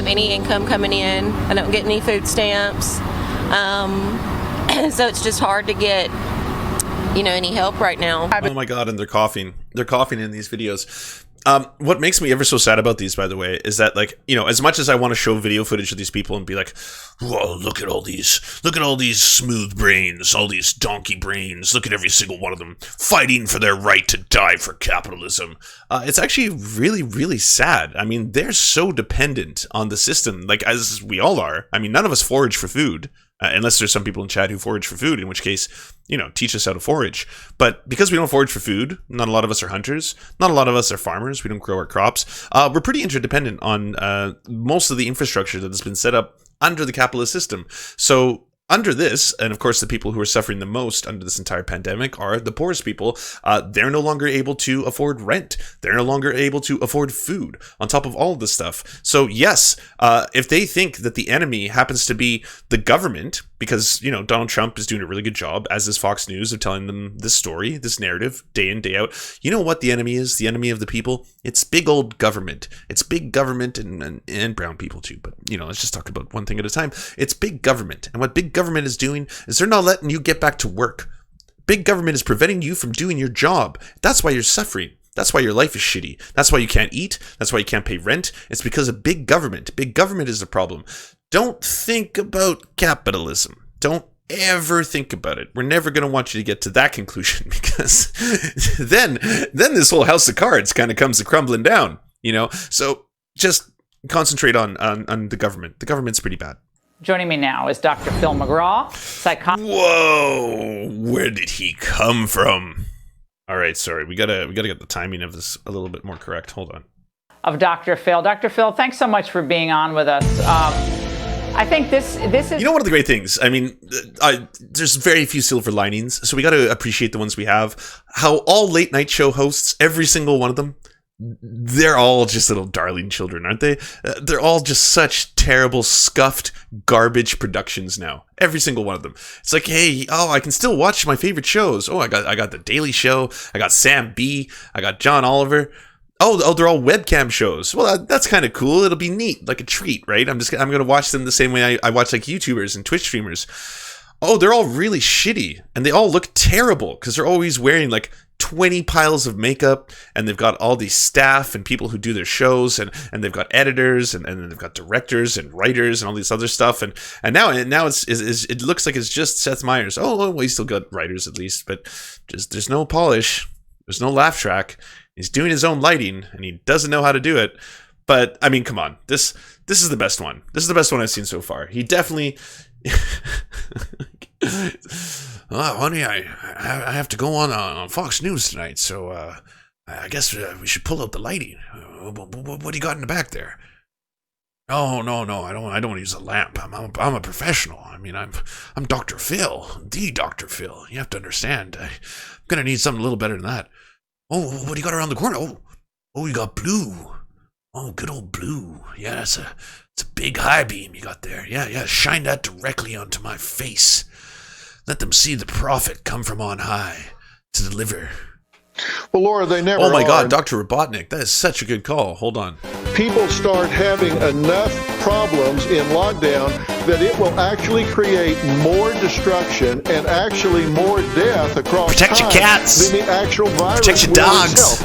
have any income coming in. I don't get any food stamps. So it's just hard to get, any help right now. Oh my God, and they're coughing. They're coughing in these videos. What makes me ever so sad about these, by the way, is that, as much as I want to show video footage of these people and be like, whoa, look at all these smooth brains, all these donkey brains, look at every single one of them fighting for their right to die for capitalism. It's actually really, really sad. I mean, they're so dependent on the system, as we all are. I mean, none of us forage for food. Unless there's some people in chat who forage for food, in which case, teach us how to forage. But because we don't forage for food, not a lot of us are hunters, not a lot of us are farmers, we don't grow our crops, we're pretty interdependent on most of the infrastructure that has been set up under the capitalist system. So under this, and of course the people who are suffering the most under this entire pandemic are the poorest people. They're no longer able to afford rent. They're no longer able to afford food on top of all of this stuff. So yes, if they think that the enemy happens to be the government, because, Donald Trump is doing a really good job, as is Fox News, of telling them this story, this narrative, day in, day out. You know what the enemy is? The enemy of the people? It's big old government. It's big government and brown people too. But, let's just talk about one thing at a time. It's big government. And what big government is doing is they're not letting you get back to work. Big government is preventing you from doing your job. That's why you're suffering. That's why your life is shitty. That's why you can't eat. That's why you can't pay rent. It's because of big government. Big government is the problem. Don't think about capitalism. Don't ever think about it. We're never going to want you to get to that conclusion, because then this whole house of cards kind of comes crumbling down, So just concentrate on the government. The government's pretty bad. Joining me now is Dr. Phil McGraw, psychologist. Whoa, where did he come from? All right, sorry, we gotta get the timing of this a little bit more correct. Hold on. Of Dr. Phil. Dr. Phil, thanks so much for being on with us. I think this is... one of the great things, I mean, there's very few silver linings, so we got to appreciate the ones we have. How all late night show hosts, every single one of them, they're all just little darling children, aren't they? They're all just such terrible, scuffed, garbage productions now. Every single one of them. It's like, hey, I can still watch my favorite shows. I got The Daily Show. I got Sam B. I got John Oliver. Oh, they're all webcam shows. Well, that's kind of cool. It'll be neat, like a treat, right? I'm going to watch them the same way I watch YouTubers and Twitch streamers. Oh, they're all really shitty, and they all look terrible because they're always wearing 20 piles of makeup, and they've got all these staff and people who do their shows, and they've got editors, and then they've got directors and writers and all this other stuff, and now it looks like it's just Seth Meyers. Oh, well, he's still got writers at least, but just there's no polish, there's no laugh track. He's doing his own lighting, and he doesn't know how to do it. But I mean, come on, this is the best one. This is the best one I've seen so far. He definitely. Oh, honey, I have to go on Fox News tonight, so I guess we should pull out the lighting. What do you got in the back there? Oh, no, I don't want to use a lamp. I'm a professional. I mean, I'm Dr. Phil, the Dr. Phil. You have to understand. I'm gonna need something a little better than that. Oh, what do you got around the corner? Oh, you got blue. Oh, good old blue. Yeah, it's a big high beam you got there. Yeah, shine that directly onto my face. Let them see the prophet come from on high to deliver. Well, Laura, they never Oh my are. God, Dr. Robotnik, that is such a good call. Hold on. People start having enough problems in lockdown that it will actually create more destruction and actually more death across Protect your time cats. than the actual virus. Protect your will dogs. itself.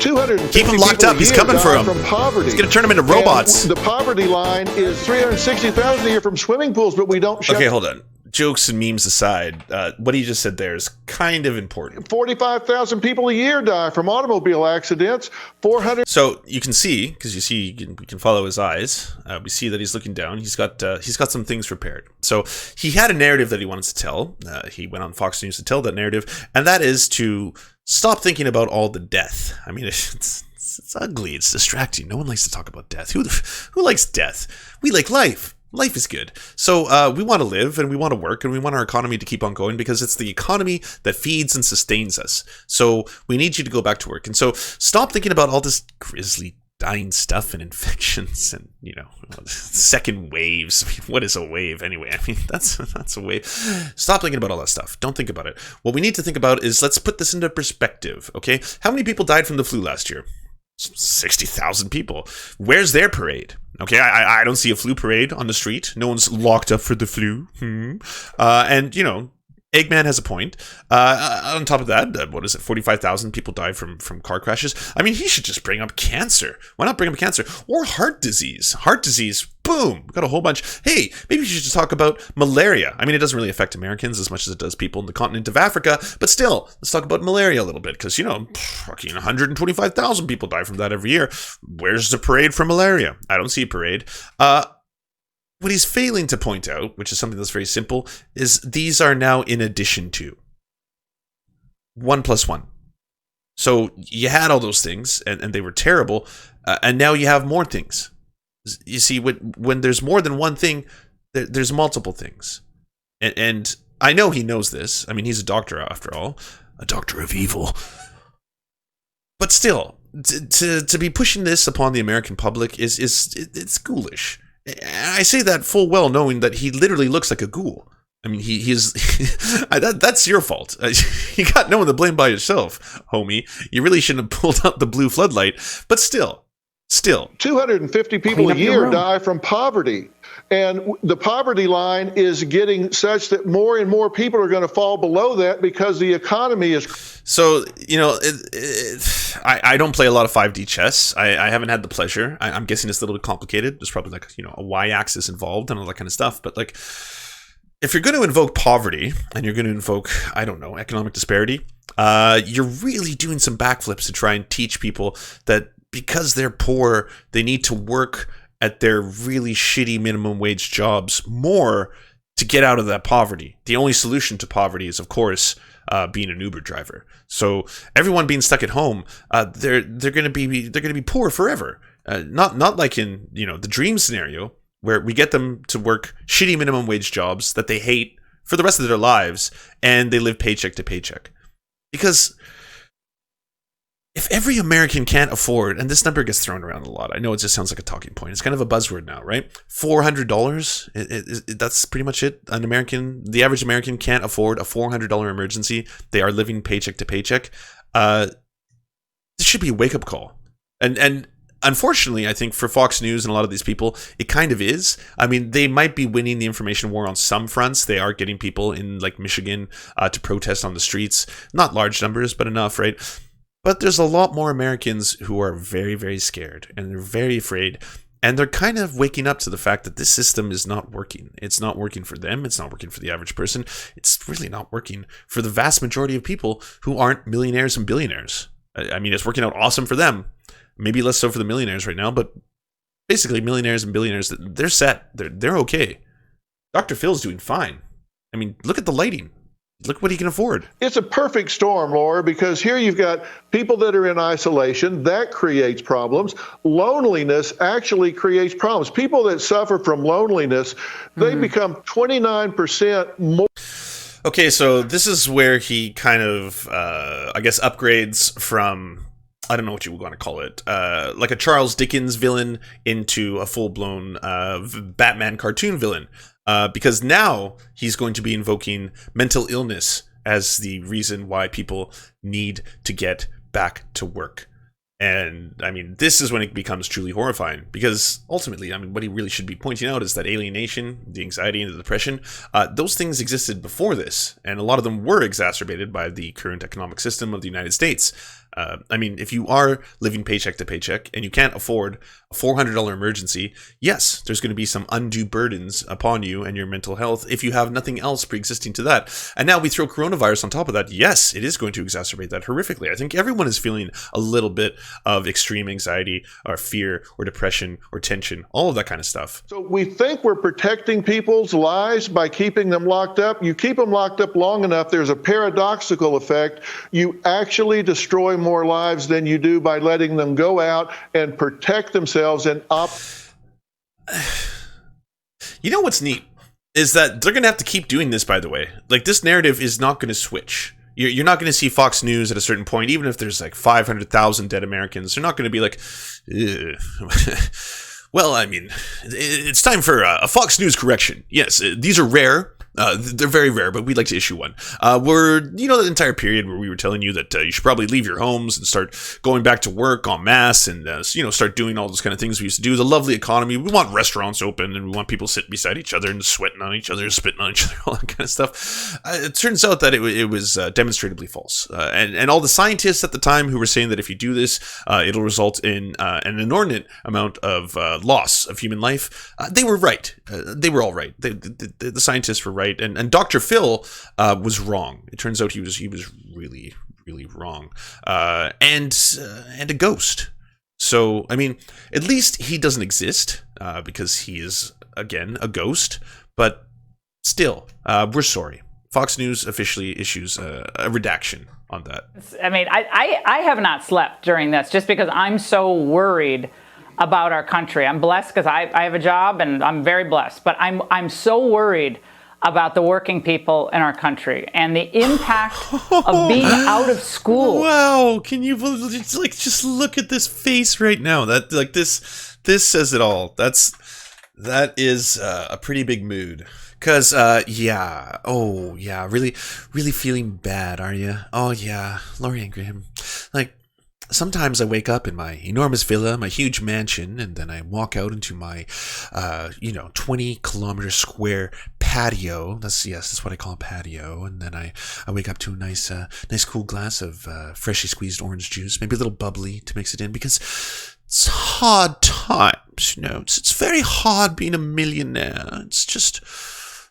250 Keep him locked people up. a He's year coming for die him. From poverty. He's going to turn them into robots. And the poverty line is 360,000 a year from swimming pools, but we don't shut. Okay, hold on. Jokes and memes aside, what he just said there is kind of important. 45,000 people a year die from automobile accidents. 400. So you can see, because we can follow his eyes. We see that he's looking down. He's got some things prepared. So he had a narrative that he wanted to tell. He went on Fox News to tell that narrative, and that is to stop thinking about all the death. I mean, it's ugly. It's distracting. No one likes to talk about death. Who likes death? We like life. Life is good. So we want to live, and we want to work, and we want our economy to keep on going, because it's the economy that feeds and sustains us. So we need you to go back to work. And so stop thinking about all this grisly dying stuff and infections and, second waves. I mean, what is a wave anyway? I mean, that's a wave. Stop thinking about all that stuff. Don't think about it. What we need to think about is, let's put this into perspective, okay? How many people died from the flu last year? 60,000 people. Where's their parade? Okay, I don't see a flu parade on the street. No one's locked up for the flu. And, you know, Eggman has a point. On top of that, what is it? 45,000 people die from car crashes. I mean, he should just bring up cancer. Why not bring up cancer? Or heart disease. Heart disease, boom, got a whole bunch. Hey, maybe you should just talk about malaria. I mean, it doesn't really affect Americans as much as it does people in the continent of Africa, but still, let's talk about malaria a little bit, because, you know, fucking 125,000 people die from that every year. Where's the parade for malaria? I don't see a parade. What he's failing to point out, which is something that's very simple, is these are now in addition to. 1 + 1. So you had all those things, and they were terrible, and now you have more things. You see, when there's more than one thing, there's multiple things. And I know he knows this. I mean, he's a doctor after all. A doctor of evil. But still, to be pushing this upon the American public it's ghoulish. I say that full well knowing that he literally looks like a ghoul. I mean, he is... that's your fault. You got no one to blame by yourself, homie. You really shouldn't have pulled out the blue floodlight. But still. 250 people a year die from poverty. And the poverty line is getting such that more and more people are going to fall below that because the economy is... So, you know, I don't play a lot of 5D chess. I haven't had the pleasure. I'm guessing it's a little bit complicated. There's probably like, you know, a y-axis involved and all that kind of stuff. But like, if you're going to invoke poverty and you're going to invoke, I don't know, economic disparity, you're really doing some backflips to try and teach people that because they're poor, they need to work at their really shitty minimum wage jobs more to get out of that poverty. The only solution to poverty is, of course, being an Uber driver. So everyone being stuck at home, they're going to be poor forever. Not like in, you know, the dream scenario where we get them to work shitty minimum wage jobs that they hate for the rest of their lives and they live paycheck to paycheck. Because if every American can't afford, and this number gets thrown around a lot, I know it just sounds like a talking point. It's kind of a buzzword now, right? $400, that's pretty much it. The average American can't afford a $400 emergency. They are living paycheck to paycheck. This should be a wake-up call. And unfortunately, I think for Fox News and a lot of these people, it kind of is. I mean, they might be winning the information war on some fronts. They are getting people in like Michigan to protest on the streets. Not large numbers, but enough, right? But there's a lot more Americans who are very, very scared and they're very afraid. And they're kind of waking up to the fact that this system is not working. It's not working for them. It's not working for the average person. It's really not working for the vast majority of people who aren't millionaires and billionaires. I mean, it's working out awesome for them. Maybe less so for the millionaires right now, but basically millionaires and billionaires, they're set. They're okay. Dr. Phil's doing fine. I mean, look at the lighting. Look what he can afford. It's a perfect storm, Laura, because here you've got people that are in isolation. That creates problems. Loneliness actually creates problems. People that suffer from loneliness, they become 29% more. Okay, so this is where he kind of, I guess, upgrades from, I don't know what you would want to call it, like a Charles Dickens villain into a full-blown Batman cartoon villain. Because now he's going to be invoking mental illness as the reason why people need to get back to work. And, I mean, this is when it becomes truly horrifying. Because, ultimately, I mean, what he really should be pointing out is that alienation, the anxiety, and the depression, those things existed before this. And a lot of them were exacerbated by the current economic system of the United States. I mean, if you are living paycheck to paycheck and you can't afford a $400 emergency, yes, there's going to be some undue burdens upon you and your mental health if you have nothing else pre-existing to that. And now we throw coronavirus on top of that. Yes, it is going to exacerbate that horrifically. I think everyone is feeling a little bit of extreme anxiety or fear or depression or tension, all of that kind of stuff. So we think we're protecting people's lives by keeping them locked up. You keep them locked up long enough, there's a paradoxical effect. You actually destroy more lives than you do by letting them go out and protect themselves and You know what's neat is that they're going to have to keep doing this, by the way. Like, this narrative is not going to switch. You're not going to see Fox News at a certain point, even if there's like 500,000 dead Americans. They're not going to be like, well, I mean, it's time for a Fox News correction. Yes, these are rare. They're very rare, but we'd like to issue one. We're, the entire period where we were telling you that you should probably leave your homes and start going back to work en masse and, start doing all those kind of things we used to do. The lovely economy. We want restaurants open and we want people sitting beside each other and sweating on each other, spitting on each other, all that kind of stuff. It turns out that it was demonstrably false. And all the scientists at the time who were saying that if you do this, it'll result in an inordinate amount of loss of human life, they were right. They were all right. The scientists were right. And Dr. Phil was wrong. It turns out he was really, really wrong. And a ghost. So, I mean, at least he doesn't exist because he is, again, a ghost. But still, we're sorry. Fox News officially issues a redaction on that. I mean, I have not slept during this just because I'm so worried about our country. I'm blessed because I have a job and I'm very blessed. But I'm so worried about the working people in our country and the impact of being out of school. Wow, can you just look at this face right now? That this says it all. That is a pretty big mood. Cause really feeling bad, are you? Oh yeah, Lori and Graham. Sometimes I wake up in my enormous villa, my huge mansion, and then I walk out into my, 20-kilometer square patio. That's what I call a patio. And then I wake up to a nice cool glass of freshly squeezed orange juice, maybe a little bubbly to mix it in, because it's hard times, It's very hard being a millionaire.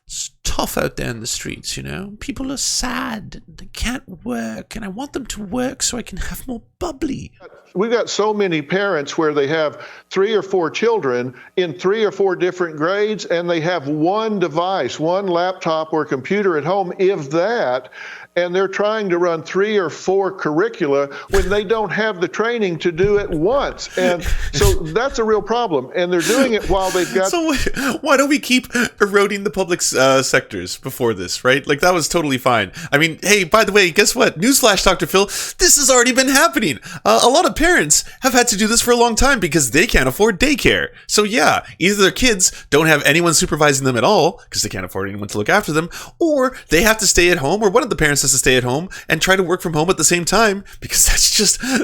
It's tough out there in the streets, People are sad. They can't work, and I want them to work so I can have more bubbly. We've got so many parents where they have 3 or 4 children in 3 or 4 different grades, and they have one device, one laptop or computer at home, if that, and they're trying to run 3 or 4 curricula when they don't have the training to do it once. And so that's a real problem. And they're doing it while they've got... So why don't we keep eroding the public sectors before this, right? That was totally fine. I mean, hey, by the way, guess what? Newsflash, Dr. Phil, this has already been happening. A lot of parents have had to do this for a long time because they can't afford daycare. So yeah, either their kids don't have anyone supervising them at all because they can't afford anyone to look after them, or they have to stay at home, or one of the parents has to stay at home and try to work from home at the same time, because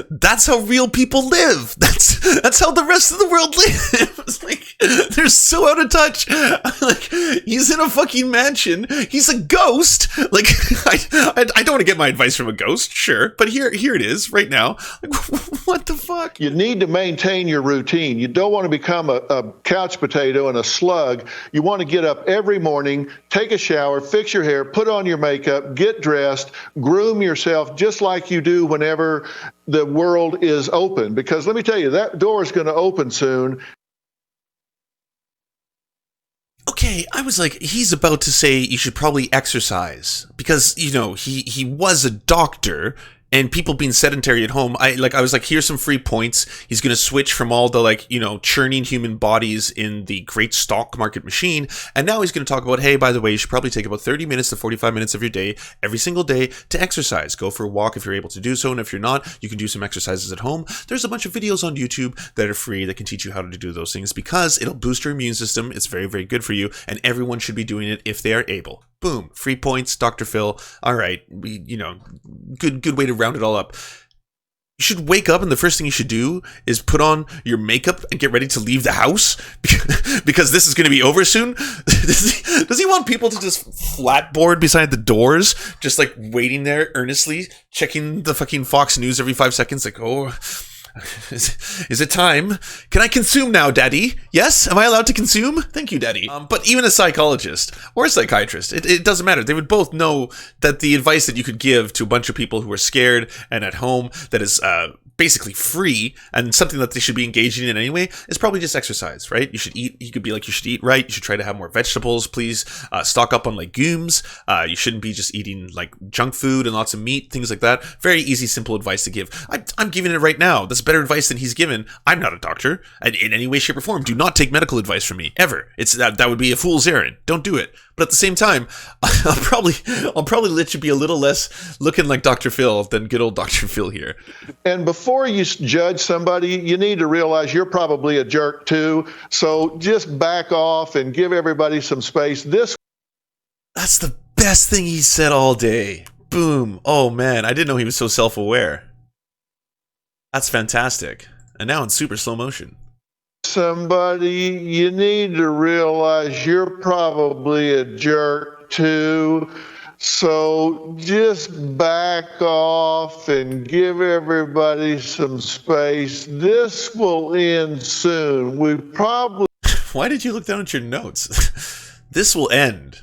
that's how real people live. That's how the rest of the world lives. They're so out of touch. He's in a fucking mansion. He's a ghost. I don't want to get my advice from a ghost, sure, but here it is right now. What the fuck? You need to maintain your routine. You don't want to become a couch potato and a slug. You want to get up every morning, take a shower, fix your hair, put on your makeup, get dressed, groom yourself just like you do whenever the world is open. Because let me tell you, that door is going to open soon. Okay, I was like, he's about to say you should probably exercise because, he was a doctor. And people being sedentary at home, I was like, here's some free points. He's going to switch from all the churning human bodies in the great stock market machine. And now he's going to talk about, hey, by the way, you should probably take about 30 minutes to 45 minutes of your day, every single day, to exercise. Go for a walk if you're able to do so. And if you're not, you can do some exercises at home. There's a bunch of videos on YouTube that are free that can teach you how to do those things because it'll boost your immune system. It's very, very good for you. And everyone should be doing it if they are able. Boom. Free points, Dr. Phil. All right. Good way to round it all up. You should wake up and the first thing you should do is put on your makeup and get ready to leave the house because this is going to be over soon. Does he want people to just flatboard beside the doors, just waiting there earnestly, checking the fucking Fox News every 5 seconds? Is it time? Can I consume now, Daddy? Yes? Am I allowed to consume? Thank you, Daddy. But even a psychologist or a psychiatrist, it doesn't matter. They would both know that the advice that you could give to a bunch of people who are scared and at home that is basically free and something that they should be engaging in anyway is probably just exercise, right? You should eat. You could be like, you should eat right. You should try to have more vegetables. Please stock up on legumes. You shouldn't be just eating junk food and lots of meat, things like that. Very easy, simple advice to give. I'm giving it right now. That's better advice than he's given. I'm not a doctor in any way, shape, or form. Do not take medical advice from me ever. It's that would be a fool's errand. Don't do it. But at the same time, I'll probably let you be a little less looking like Dr. Phil than good old Dr. Phil here. And before you judge somebody, you need to realize you're probably a jerk too. So just back off and give everybody some space. This That's the best thing he said all day. Boom. Oh man, I didn't know he was so self-aware. That's fantastic. And now in super slow motion. Somebody, you need to realize you're probably a jerk too. So just back off and give everybody some space. This will end soon. We probably... Why did you look down at your notes? This will end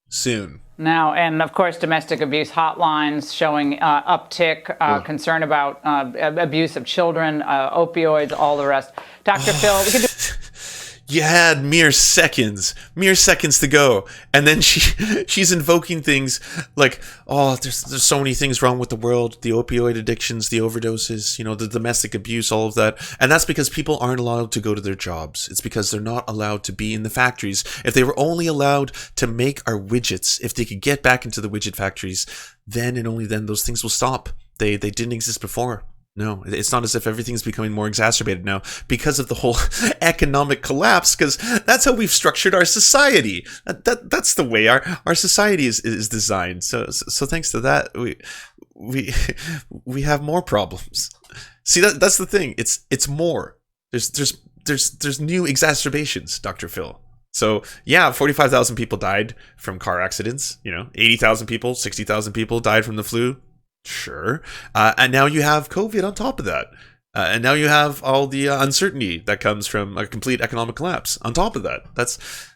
soon. Now, and of course, domestic abuse hotlines showing uptick, concern about abuse of children, opioids, all the rest. Dr. Phil, we could do... You had mere seconds to go, and then she's invoking things like, oh, there's so many things wrong with the world, the opioid addictions, the overdoses, you know, the domestic abuse, all of that, and that's because people aren't allowed to go to their jobs. It's because they're not allowed to be in the factories. If they were only allowed to make our widgets, if they could get back into the widget factories, then and only then those things will stop. They didn't exist before. No, it's not as if everything's becoming more exacerbated now because of the whole economic collapse, because that's how we've structured our society. That's the way our society is designed. So thanks to that, we have more problems. See, that's the thing. It's more. There's new exacerbations, Dr. Phil. So yeah, 45,000 people died from car accidents. 80,000 people, 60,000 people died from the flu. Sure. And now you have COVID on top of that. And now you have all the uncertainty that comes from a complete economic collapse on top of that.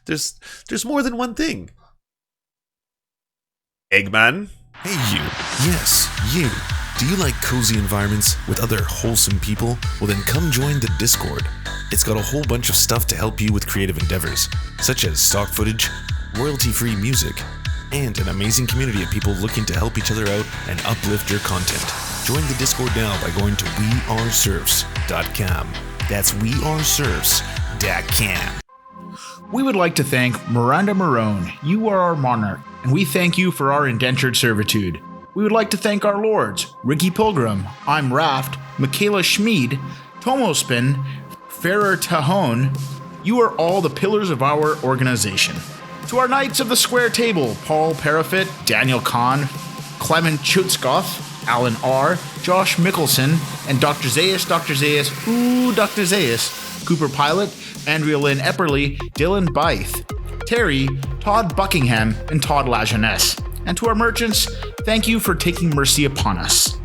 There's more than one thing. Eggman? Hey you. Yes, you. Do you like cozy environments with other wholesome people? Well then come join the Discord. It's got a whole bunch of stuff to help you with creative endeavors, such as stock footage, royalty-free music, and an amazing community of people looking to help each other out and uplift your content. Join the Discord now by going to weareserfs.com. That's weareserfs.com. We would like to thank Miranda Marone. You are our monarch, and we thank you for our indentured servitude. We would like to thank our lords, Ricky Pilgrim, I'm Raft, Michaela Schmid, Tomospin, Farrer Tahone. You are all the pillars of our organization. To our Knights of the Square Table, Paul Parafit, Daniel Kahn, Clement Chutskoff, Alan R., Josh Mickelson, and Dr. Zayas, Dr. Zayas, Cooper Pilot, Andrea Lynn Epperly, Dylan Bythe, Terry, Todd Buckingham, and Todd Lajeunesse. And to our merchants, thank you for taking mercy upon us.